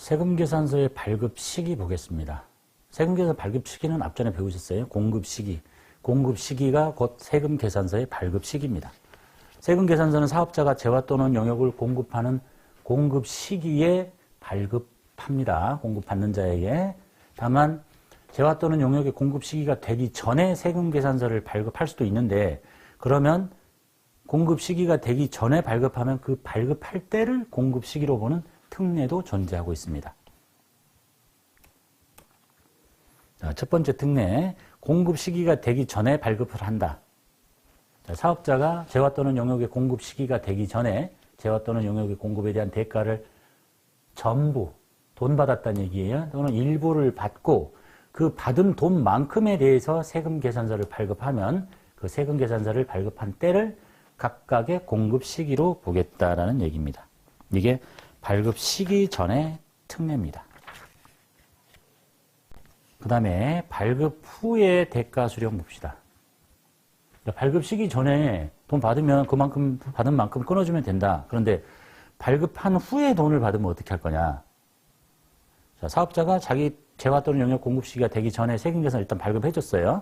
세금계산서의 발급 시기 보겠습니다. 세금계산서 발급 시기는 앞전에 배우셨어요. 공급 시기. 공급 시기가 곧 세금계산서의 발급 시기입니다. 세금계산서는 사업자가 재화 또는 영역을 공급하는 공급 시기에 발급합니다. 공급받는 자에게. 다만 재화 또는 용역의 공급 시기가 되기 전에 세금계산서를 발급할 수도 있는데, 그러면 공급 시기가 되기 전에 발급하면 그 발급할 때를 공급 시기로 보는 특례도 존재하고 있습니다. 자, 첫 번째 특례, 공급 시기가 되기 전에 발급을 한다. 자, 사업자가 재화 또는 용역의 공급 시기가 되기 전에 재화 또는 용역의 공급에 대한 대가를 전부 돈 받았다는 얘기예요. 또는 일부를 받고 그 받은 돈만큼에 대해서 세금계산서를 발급하면 그 세금계산서를 발급한 때를 각각의 공급 시기로 보겠다라는 얘기입니다. 이게 발급 시기 전의 특례입니다. 그 다음에 발급 후의 대가 수령 봅시다. 발급 시기 전에 돈 받으면 그만큼 받은 만큼 끊어주면 된다. 그런데 발급한 후에 돈을 받으면 어떻게 할 거냐. 자, 사업자가 자기 재화 또는 용역 공급 시기가 되기 전에 세금계산을 일단 발급해줬어요.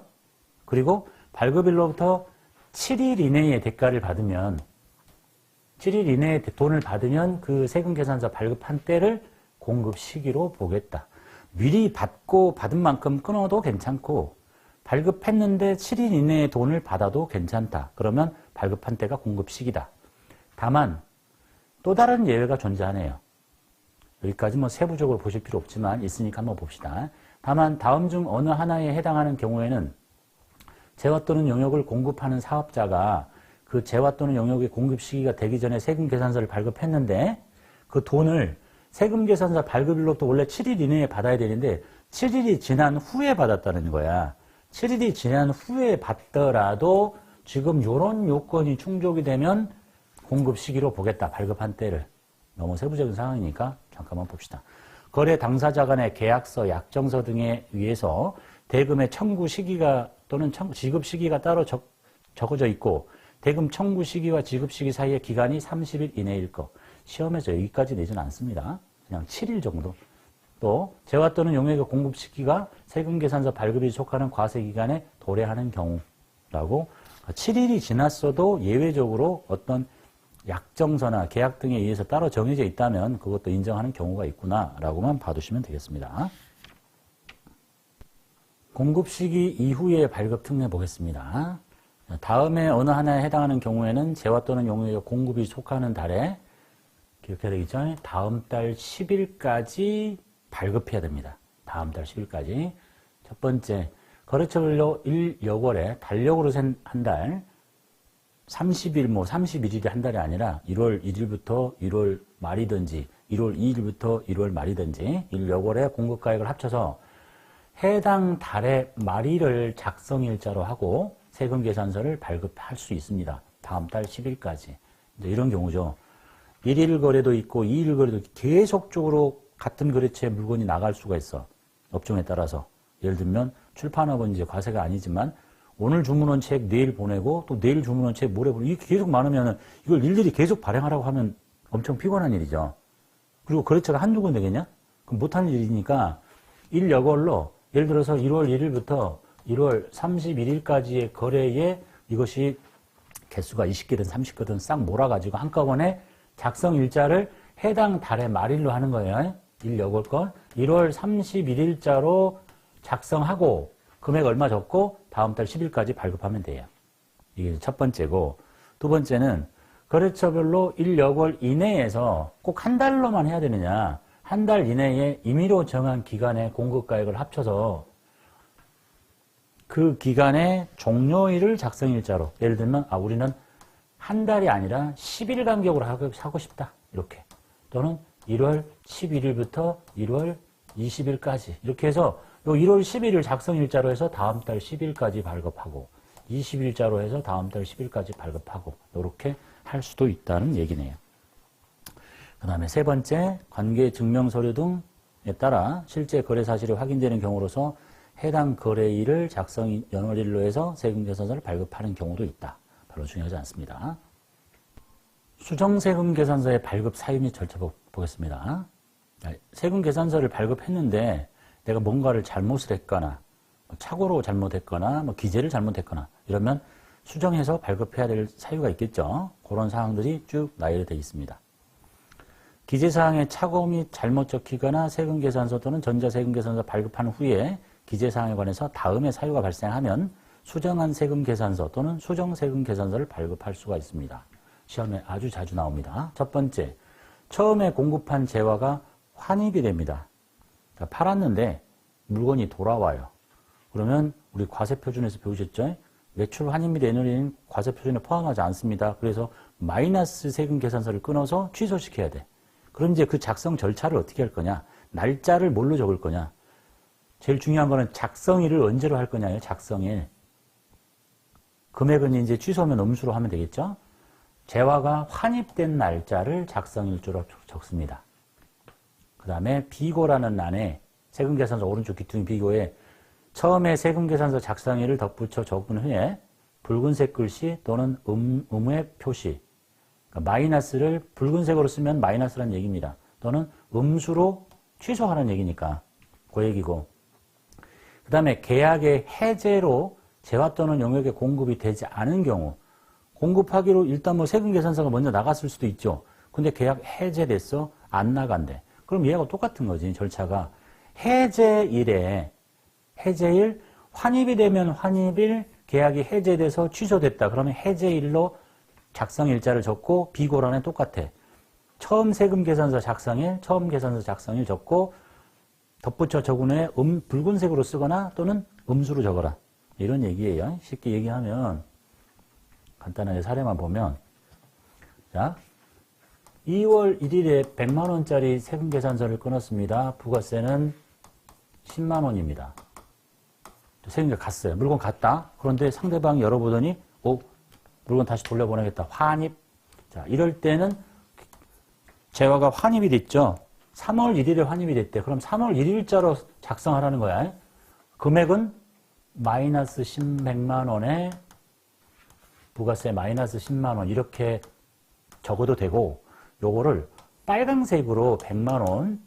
그리고 발급일로부터 7일 이내에 대가를 받으면 7일 이내에 돈을 받으면 그 세금계산서 발급한 때를 공급 시기로 보겠다. 미리 받고 받은 만큼 끊어도 괜찮고 발급했는데 7일 이내에 돈을 받아도 괜찮다. 그러면 발급한 때가 공급 시기다. 다만 또 다른 예외가 존재하네요. 여기까지 뭐 세부적으로 보실 필요 없지만 있으니까 한번 봅시다. 다만 다음 중 어느 하나에 해당하는 경우에는 재화 또는 용역을 공급하는 사업자가 그 재화 또는 용역의 공급 시기가 되기 전에 세금계산서를 발급했는데 그 돈을 세금계산서 발급일로부터 원래 7일 이내에 받아야 되는데 7일이 지난 후에 받았다는 거야. 7일이 지난 후에 받더라도 지금 이런 요건이 충족이 되면 공급 시기로 보겠다. 발급한 때를. 너무 세부적인 상황이니까 잠깐만 봅시다. 거래 당사자 간의 계약서, 약정서 등에 의해서 대금의 청구 시기가 또는 지급 시기가 따로 적어져 있고 대금 청구 시기와 지급 시기 사이의 기간이 30일 이내일 것. 시험에서 여기까지 내지는 않습니다. 그냥 7일 정도. 또 재화 또는 용역의 공급 시기가 세금계산서 발급이 속하는 과세기간에 도래하는 경우라고 7일이 지났어도 예외적으로 어떤 약정서나 계약 등에 의해서 따로 정해져 있다면 그것도 인정하는 경우가 있구나라고만 봐두시면 되겠습니다. 공급 시기 이후의 발급 특례 보겠습니다. 다음에 어느 하나에 해당하는 경우에는 재화 또는 용역의 공급이 속하는 달에 기억해야 되겠죠? 다음 달 10일까지 발급해야 됩니다. 다음 달 10일까지. 첫 번째, 거래처별로 일여월에 달력으로 센 한 달, 30일, 31일이 한 달이 아니라 1월 1일부터 1월 말이든지 1월 2일부터 1월 말이든지 일여월에 공급가액을 합쳐서 해당 달의 말일을 작성일자로 하고 세금계산서를 발급할 수 있습니다. 다음 달 10일까지. 이런 경우죠. 1일 거래도 있고 2일 거래도 있고 계속적으로 같은 거래처에 물건이 나갈 수가 있어. 업종에 따라서. 예를 들면 출판업은 이제 과세가 아니지만 오늘 주문한 책 내일 보내고 또 내일 주문한 책 모레 보내고 이게 계속 많으면 이걸 일일이 계속 발행하라고 하면 엄청 피곤한 일이죠. 그리고 거래처가 한두 군데 되겠냐? 그럼 못하는 일이니까 일여걸로 예를 들어서 1월 1일부터 1월 31일까지의 거래에 이것이 개수가 20개든 30개든 싹 몰아가지고 한꺼번에 작성 일자를 해당 달의 말일로 하는 거예요. 일여걸 건 1월 31일자로 작성하고 금액 얼마 적고 다음 달 10일까지 발급하면 돼요. 이게 첫 번째고, 두 번째는 거래처별로 일여걸 이내에서 꼭 한 달로만 해야 되느냐. 한 달 이내에 임의로 정한 기간의 공급가액을 합쳐서 그 기간의 종료일을 작성일자로, 예를 들면 우리는 한 달이 아니라 10일 간격으로 하고 싶다. 이렇게. 또는 1월 11일부터 1월 20일까지. 이렇게 해서 요 1월 11일 작성일자로 해서 다음 달 10일까지 발급하고 20일자로 해서 다음 달 10일까지 발급하고 이렇게 할 수도 있다는 얘기네요. 그 다음에 세 번째, 관계 증명서류 등에 따라 실제 거래 사실이 확인되는 경우로서 해당 거래일을 작성 연월일로 해서 세금계산서를 발급하는 경우도 있다. 별로 중요하지 않습니다. 수정세금계산서의 발급 사유 및 절차 보겠습니다. 세금 계산서를 발급했는데 내가 뭔가를 잘못을 했거나 착오로 잘못했거나 기재를 잘못했거나 이러면 수정해서 발급해야 될 사유가 있겠죠. 그런 사항들이 쭉 나열되어 있습니다. 기재사항에 착오 및 잘못 적히거나 세금계산서 또는 전자세금계산서 발급한 후에 기재사항에 관해서 다음의 사유가 발생하면 수정한 세금계산서 또는 수정세금계산서를 발급할 수가 있습니다. 시험에 아주 자주 나옵니다. 첫 번째, 처음에 공급한 재화가 환입이 됩니다. 그러니까 팔았는데 물건이 돌아와요. 그러면 우리 과세표준에서 배우셨죠? 매출 환입 및 애널리는 과세표준에 포함하지 않습니다. 그래서 마이너스 세금계산서를 끊어서 취소시켜야 돼. 그럼 이제 그 작성 절차를 어떻게 할 거냐? 날짜를 뭘로 적을 거냐? 제일 중요한 거는 작성일을 언제로 할 거냐예요. 작성일. 금액은 이제 취소하면 음수로 하면 되겠죠? 재화가 환입된 날짜를 작성일조로 적습니다. 그 다음에 비고라는 란에 세금계산서 오른쪽 귀퉁이 비고에 처음에 세금계산서 작성일을 덧붙여 적은 후에 붉은색 글씨 또는 의무의 표시, 그러니까 마이너스를 붉은색으로 쓰면 마이너스라는 얘기입니다. 또는 음수로 취소하는 얘기니까 그 얘기고, 그 다음에 계약의 해제로 재화 또는 용역의 공급이 되지 않은 경우, 공급하기로 일단 세금계산서가 먼저 나갔을 수도 있죠. 근데 계약 해제됐어? 안 나간대. 그럼 얘하고 똑같은 거지. 절차가 해제일에 해제일, 환입이 되면 환입일, 계약이 해제돼서 취소됐다. 그러면 해제일로 작성일자를 적고 비고란에 똑같아. 처음 세금계산서 작성일, 처음 계산서 작성일 적고 덧붙여 적은 후에 붉은색으로 쓰거나 또는 음수로 적어라. 이런 얘기예요. 쉽게 얘기하면 간단하게 사례만 보면, 자, 2월 1일에 100만 원짜리 세금계산서를 끊었습니다. 부가세는 10만 원입니다. 세금계 갔어요. 물건 갔다. 그런데 상대방이 열어보더니 물건 다시 돌려보내겠다. 환입. 자, 이럴 때는 재화가 환입이 됐죠. 3월 1일에 환입이 됐대. 그럼 3월 1일자로 작성하라는 거야. 금액은 마이너스 100만 원에 부가세 마이너스 10만 원 이렇게 적어도 되고, 요거를 빨강색으로 100만 원,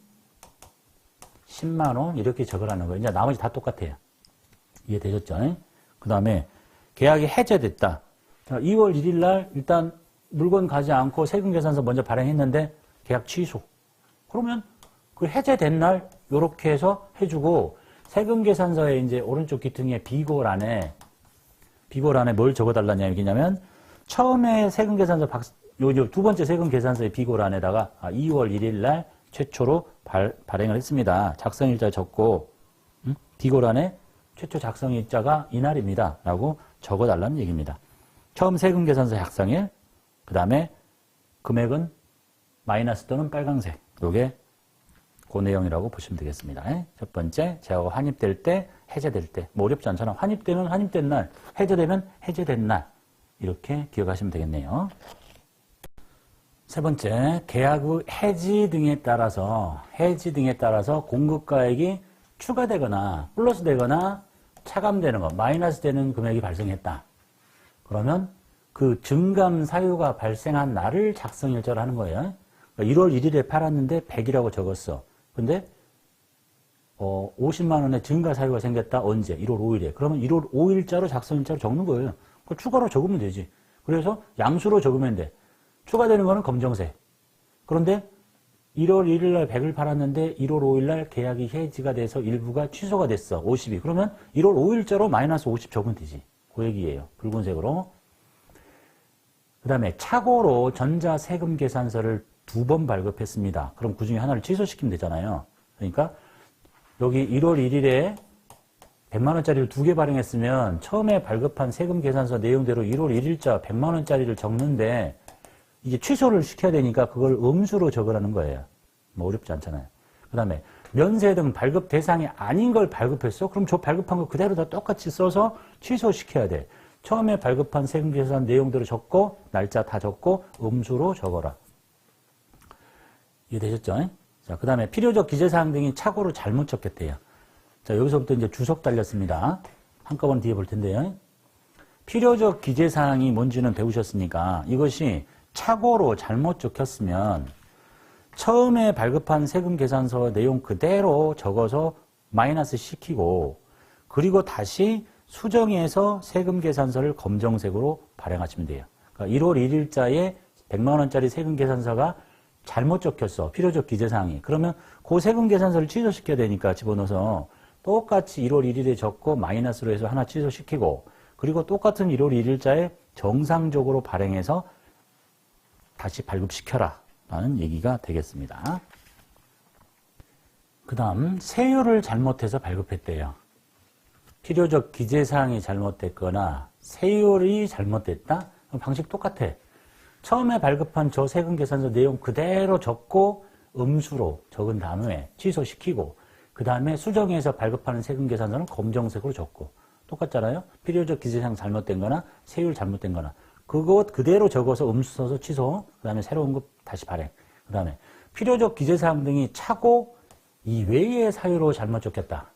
10만 원 이렇게 적으라는 거예요. 이제 나머지 다 똑같아요. 이해되셨죠? 그 다음에 계약이 해제됐다. 자, 2월 1일 날 일단 물건 가지 않고 세금계산서 먼저 발행했는데 계약 취소. 그러면 그 해제된 날 요렇게 해서 해주고, 세금계산서에 이제 오른쪽 귀퉁이에 비고란에 뭘 적어달라냐 얘기냐면, 처음에 세금계산서 요 두 번째 세금계산서의 비고란에다가 2월 1일 날 최초로 발행을 했습니다. 작성일자 적고 비고란에 최초 작성일자가 이날입니다. 라고 적어달라는 얘기입니다. 처음 세금계산서 작성일, 그 다음에 금액은 마이너스 또는 빨강색. 요게 그 내용이라고 보시면 되겠습니다. 첫 번째, 재화가 환입될 때, 해제될 때. 뭐 어렵지 않잖아. 환입되면 환입된 날, 해제되면 해제된 날. 이렇게 기억하시면 되겠네요. 세 번째, 계약 후 해지 등에 따라서 공급가액이 추가되거나 플러스 되거나 차감되는 것, 마이너스 되는 금액이 발생했다. 그러면 그 증감 사유가 발생한 날을 작성일자로 하는 거예요. 그러니까 1월 1일에 팔았는데 100이라고 적었어. 근데 50만 원의 증가 사유가 생겼다. 언제? 1월 5일에. 그러면 1월 5일자로 작성일자로 적는 거예요. 그걸 추가로 적으면 되지. 그래서 양수로 적으면 돼. 추가되는 거는 검정색. 그런데 1월 1일 날 100을 팔았는데 1월 5일 날 계약이 해지가 돼서 일부가 취소가 됐어. 50이. 그러면 1월 5일자로 마이너스 50 적으면 되지. 그 얘기예요. 붉은색으로. 그 다음에 착오로 전자세금계산서를 2번 발급했습니다. 그럼 그 중에 하나를 취소시키면 되잖아요. 그러니까 여기 1월 1일에 100만 원짜리를 2개 발행했으면 처음에 발급한 세금계산서 내용대로 1월 1일자 100만 원짜리를 적는데 이게 취소를 시켜야 되니까 그걸 음수로 적으라는 거예요. 뭐 어렵지 않잖아요. 그 다음에 면세 등 발급 대상이 아닌 걸 발급했어? 그럼 저 발급한 거 그대로 다 똑같이 써서 취소시켜야 돼. 처음에 발급한 세금계산 내용대로 적고 날짜 다 적고 음수로 적어라. 이해되셨죠? 자, 그 다음에 필요적 기재사항 등이 착오로 잘못 적혔대요. 자, 여기서부터 이제 주석 달렸습니다. 한꺼번에 뒤에 볼 텐데요. 필요적 기재사항이 뭔지는 배우셨으니까 이것이 착오로 잘못 적혔으면 처음에 발급한 세금 계산서 내용 그대로 적어서 마이너스 시키고 그리고 다시 수정해서 세금 계산서를 검정색으로 발행하시면 돼요. 그러니까 1월 1일자에 100만 원짜리 세금 계산서가 잘못 적혔어. 필요적 기재사항이. 그러면 그 세금 계산서를 취소시켜야 되니까 집어넣어서 똑같이 1월 1일에 적고 마이너스로 해서 하나 취소시키고 그리고 똑같은 1월 1일자에 정상적으로 발행해서 다시 발급시켜라 라는 얘기가 되겠습니다. 그 다음 세율을 잘못해서 발급했대요. 필요적 기재사항이 잘못됐거나 세율이 잘못됐다? 그럼 방식 똑같아. 처음에 발급한 저 세금 계산서 내용 그대로 적고 음수로 적은 다음에 취소시키고 그 다음에 수정해서 발급하는 세금 계산서는 검정색으로 적고 똑같잖아요. 필요적 기재사항 잘못된 거나 세율 잘못된 거나 그것 그대로 적어서 음수 써서 취소 그 다음에 새로운 거 다시 발행 그 다음에 필요적 기재사항 등이 차고 이외의 사유로 잘못 적혔다.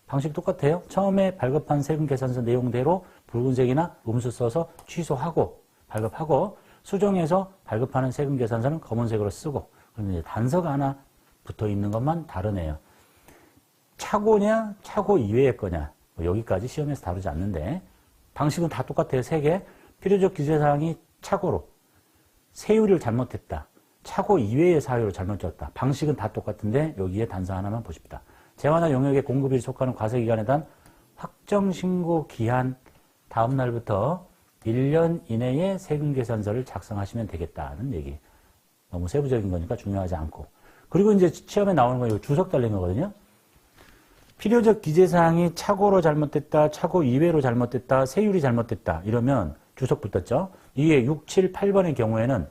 방식 똑같아요. 처음에 발급한 세금 계산서 내용대로 붉은색이나 음수 써서 취소하고 발급하고 수정해서 발급하는 세금 계산서는 검은색으로 쓰고 그런데 단서가 하나 붙어 있는 것만 다르네요. 차고냐 차고 이외의 거냐 뭐 여기까지 시험에서 다루지 않는데 방식은 다 똑같아요. 세 개. 필요적 기재사항이 차고로 세율을 잘못했다. 차고 이외의 사유로 잘못 적었다. 방식은 다 똑같은데 여기에 단서 하나만 보십시다. 재화나 용역의 공급일에 속하는 과세기간에 대한 확정신고 기한 다음 날부터 1년 이내에 세금계산서를 작성하시면 되겠다는 얘기. 너무 세부적인 거니까 중요하지 않고. 그리고 이제 시험에 나오는 거 이거 주석 달린 거거든요. 필요적 기재사항이 차고로 잘못됐다, 차고 이외로 잘못됐다, 세율이 잘못됐다 이러면 주석 붙었죠. 이게 6, 7, 8번의 경우에는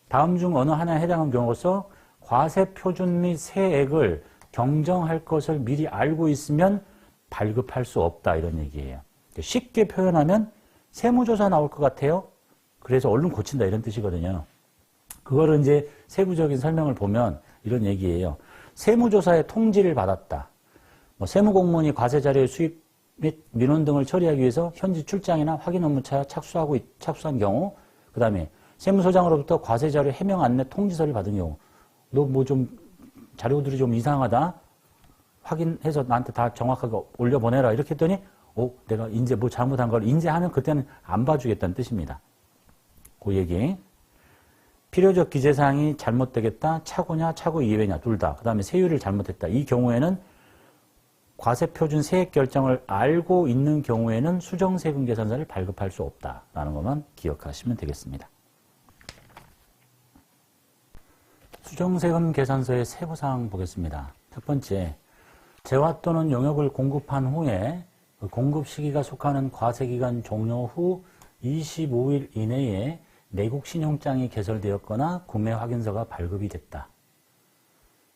다음 중 어느 하나에 해당하는 경우로서 과세 표준 및 세액을 경정할 것을 미리 알고 있으면 발급할 수 없다 이런 얘기예요. 쉽게 표현하면 세무조사 나올 것 같아요. 그래서 얼른 고친다 이런 뜻이거든요. 그거를 이제 세부적인 설명을 보면 이런 얘기예요. 세무조사의 통지를 받았다. 뭐 세무공무원이 과세자료의 수입 및 민원 등을 처리하기 위해서 현지 출장이나 확인 업무차 착수한 경우, 그 다음에 세무서장으로부터 과세자료 해명 안내 통지서를 받은 경우, 너 뭐 좀 자료들이 좀 이상하다. 확인해서 나한테 다 정확하게 올려보내라. 이렇게 했더니, 내가 이제 뭐 잘못한 걸 인지하면 그때는 안 봐주겠다는 뜻입니다. 그 얘기. 필요적 기재사항이 잘못되겠다. 차고냐, 차고 이외냐, 둘 다. 그 다음에 세율을 잘못했다. 이 경우에는 과세표준 세액 결정을 알고 있는 경우에는 수정세금 계산서를 발급할 수 없다라는 것만 기억하시면 되겠습니다. 수정세금 계산서의 세부사항 보겠습니다. 첫 번째, 재화 또는 용역을 공급한 후에 그 공급 시기가 속하는 과세기간 종료 후 25일 이내에 내국신용장이 개설되었거나 구매 확인서가 발급이 됐다.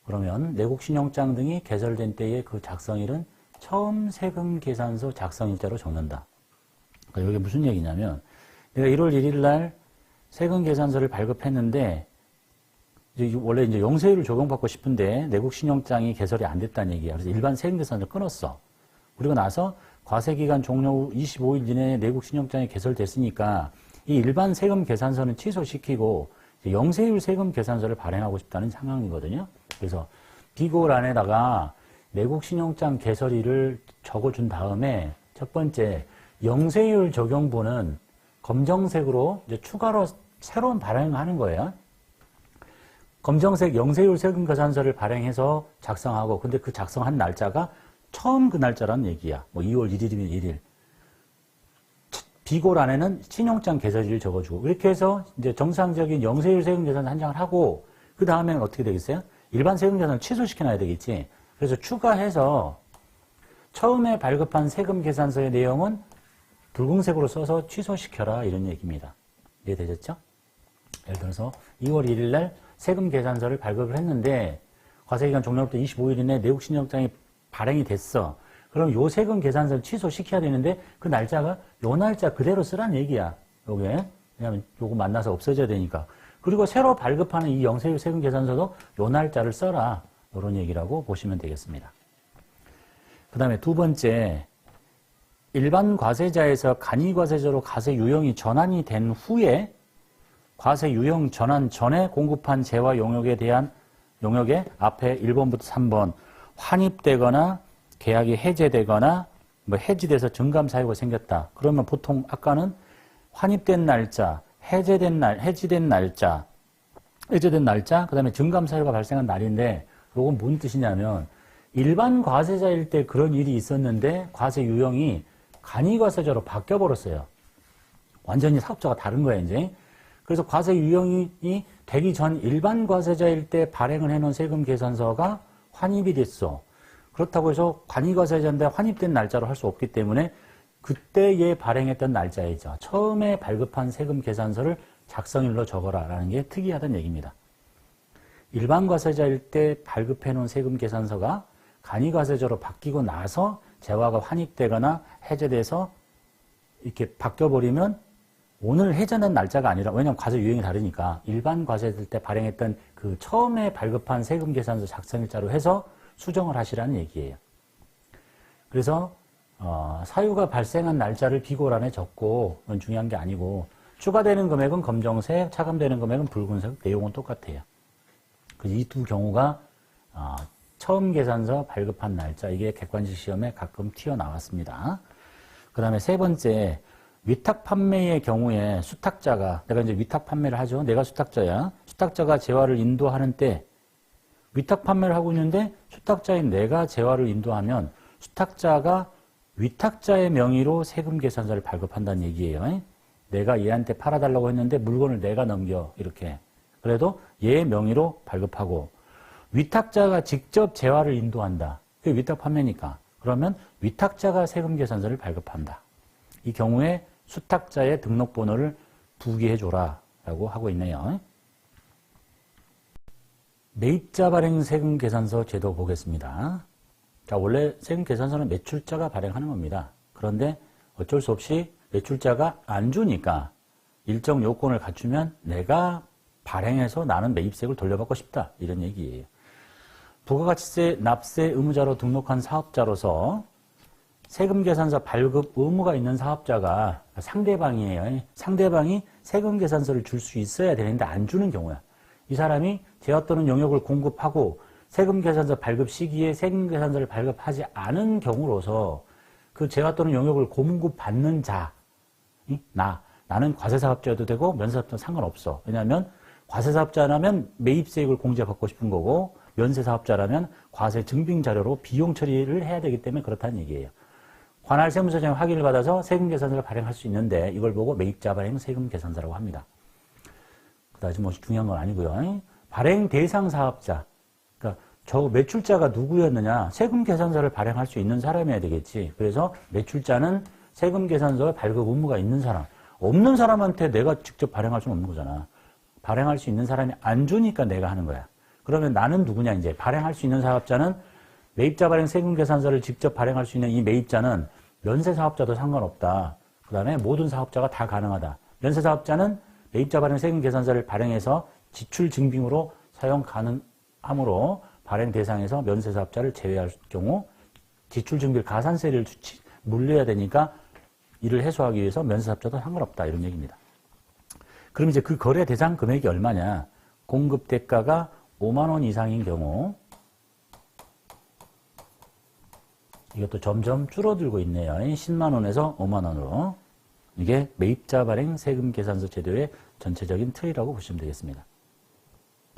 그러면 내국신용장 등이 개설된 때의 그 작성일은 처음 세금 계산서 작성일자로 적는다. 그러니까 이게 무슨 얘기냐면 내가 1월 1일 날 세금 계산서를 발급했는데 원래 이제 영세율을 적용받고 싶은데 내국신용장이 개설이 안 됐다는 얘기야. 그래서 일반 세금 계산서를 끊었어. 그리고 나서 과세기간 종료 후 25일 이내에 내국신용장이 개설됐으니까 이 일반 세금 계산서는 취소시키고 영세율 세금 계산서를 발행하고 싶다는 상황이거든요. 그래서 비고를 안에다가 내국신용장 개설일을 적어준 다음에 첫 번째 영세율 적용분은 검정색으로 이제 추가로 새로운 발행을 하는 거예요. 검정색 영세율 세금 계산서를 발행해서 작성하고 근데 그 작성한 날짜가 처음 그 날짜라는 얘기야. 뭐 2월 1일이면 1일. 비고를 안에는 신용장 개설일을 적어주고 이렇게 해서 이제 정상적인 영세율 세금 계산 한 장을 하고 그 다음에는 어떻게 되겠어요? 일반 세금 계산을 취소시켜놔야 되겠지. 그래서 추가해서 처음에 발급한 세금 계산서의 내용은 붉은색으로 써서 취소시켜라 이런 얘기입니다. 이해되셨죠? 예를 들어서 2월 1일 날 세금 계산서를 발급을 했는데 과세기간 종료부터 25일 이내에 내국신용장이 발행이 됐어. 그럼 요 세금 계산서를 취소시켜야 되는데 그 날짜가 요 날짜 그대로 쓰라는 얘기야. 요게. 왜냐면 요거 만나서 없어져야 되니까. 그리고 새로 발급하는 이 영세율 세금 계산서도 요 날짜를 써라. 요런 얘기라고 보시면 되겠습니다. 그 다음에 두 번째, 일반 과세자에서 간이과세자로 과세 유형이 전환이 된 후에 과세 유형 전환 전에 공급한 재화 용역에 대한 용역에 앞에 1번부터 3번 환입되거나 계약이 해제되거나 뭐 해지돼서 증감 사유가 생겼다. 그러면 보통 아까는 환입된 날짜, 해지된 날짜, 그다음에 증감 사유가 발생한 날인데 이건 뭔 뜻이냐면 일반 과세자일 때 그런 일이 있었는데 과세 유형이 간이과세자로 바뀌어 버렸어요. 완전히 사업자가 다른 거야 이제. 그래서 과세 유형이 되기 전 일반 과세자일 때 발행을 해놓은 세금 계산서가 환입이 됐어. 그렇다고 해서 간이과세자인데 환입된 날짜로 할 수 없기 때문에 그때에 발행했던 날짜이죠. 처음에 발급한 세금 계산서를 작성일로 적어라 라는 게 특이하다는 얘기입니다. 일반 과세자일 때 발급해 놓은 세금 계산서가 간이과세자로 바뀌고 나서 재화가 환입되거나 해제돼서 이렇게 바뀌어버리면 오늘 해제된 날짜가 아니라, 왜냐하면 과세 유형이 다르니까 일반 과세될 때 발행했던 그 처음에 발급한 세금 계산서 작성일자로 해서 수정을 하시라는 얘기예요. 그래서 사유가 발생한 날짜를 비고란에 적고 그건 중요한 게 아니고 추가되는 금액은 검정색, 차감되는 금액은 붉은색, 내용은 똑같아요. 그래서 이 두 경우가 처음 계산서 발급한 날짜, 이게 객관식 시험에 가끔 튀어나왔습니다. 그 다음에 세 번째, 위탁 판매의 경우에 수탁자가, 내가 이제 위탁 판매를 하죠. 내가 수탁자야. 수탁자가 재화를 인도하는 때 위탁 판매를 하고 있는데 수탁자인 내가 재화를 인도하면 수탁자가 위탁자의 명의로 세금 계산서를 발급한다는 얘기예요. 내가 얘한테 팔아달라고 했는데 물건을 내가 넘겨 이렇게. 그래도 얘의 명의로 발급하고 위탁자가 직접 재화를 인도한다. 그게 위탁 판매니까. 그러면 위탁자가 세금 계산서를 발급한다. 이 경우에 수탁자의 등록번호를 부기해줘라 라고 하고 있네요. 매입자 발행 세금 계산서 제도 보겠습니다. 자, 원래 세금 계산서는 매출자가 발행하는 겁니다. 그런데 어쩔 수 없이 매출자가 안 주니까 일정 요건을 갖추면 내가 발행해서 나는 매입세금을 돌려받고 싶다. 이런 얘기예요. 부가가치세 납세 의무자로 등록한 사업자로서 세금 계산서 발급 의무가 있는 사업자가 상대방이에요. 상대방이 세금 계산서를 줄 수 있어야 되는데 안 주는 경우야. 이 사람이 재화 또는 용역을 공급하고 세금 계산서 발급 시기에 세금 계산서를 발급하지 않은 경우로서 그 재화 또는 용역을 공급받는 자, 나는 과세사업자여도 되고 면세사업자는 상관없어. 왜냐하면 과세사업자라면 매입세액을 공제받고 싶은 거고 면세사업자라면 과세 증빙 자료로 비용 처리를 해야 되기 때문에 그렇다는 얘기예요. 관할 세무서장의 확인을 받아서 세금 계산서를 발행할 수 있는데 이걸 보고 매입자 발행 세금 계산서라고 합니다. 그다지 뭐 중요한 건 아니고요. 발행 대상 사업자, 그러니까 저 매출자가 누구였느냐? 세금 계산서를 발행할 수 있는 사람이어야 되겠지. 그래서 매출자는 세금 계산서 발급 의무가 있는 사람, 없는 사람한테 내가 직접 발행할 수는 없는 거잖아. 발행할 수 있는 사람이 안 주니까 내가 하는 거야. 그러면 나는 누구냐? 이제 발행할 수 있는 사업자는 매입자 발행 세금 계산서를 직접 발행할 수 있는 이 매입자는 면세 사업자도 상관없다. 그 다음에 모든 사업자가 다 가능하다. 면세 사업자는 매입자 발행 세금 계산서를 발행해서 지출 증빙으로 사용 가능하므로 발행 대상에서 면세 사업자를 제외할 경우 지출 증빙 가산세를 물려야 되니까 이를 해소하기 위해서 면세 사업자도 상관없다. 이런 얘기입니다. 그럼 이제 그 거래 대상 금액이 얼마냐? 공급 대가가 5만 원 이상인 경우 이것도 점점 줄어들고 있네요. 10만 원에서 5만 원으로. 이게 매입자 발행 세금 계산서 제도의 전체적인 틀이라고 보시면 되겠습니다.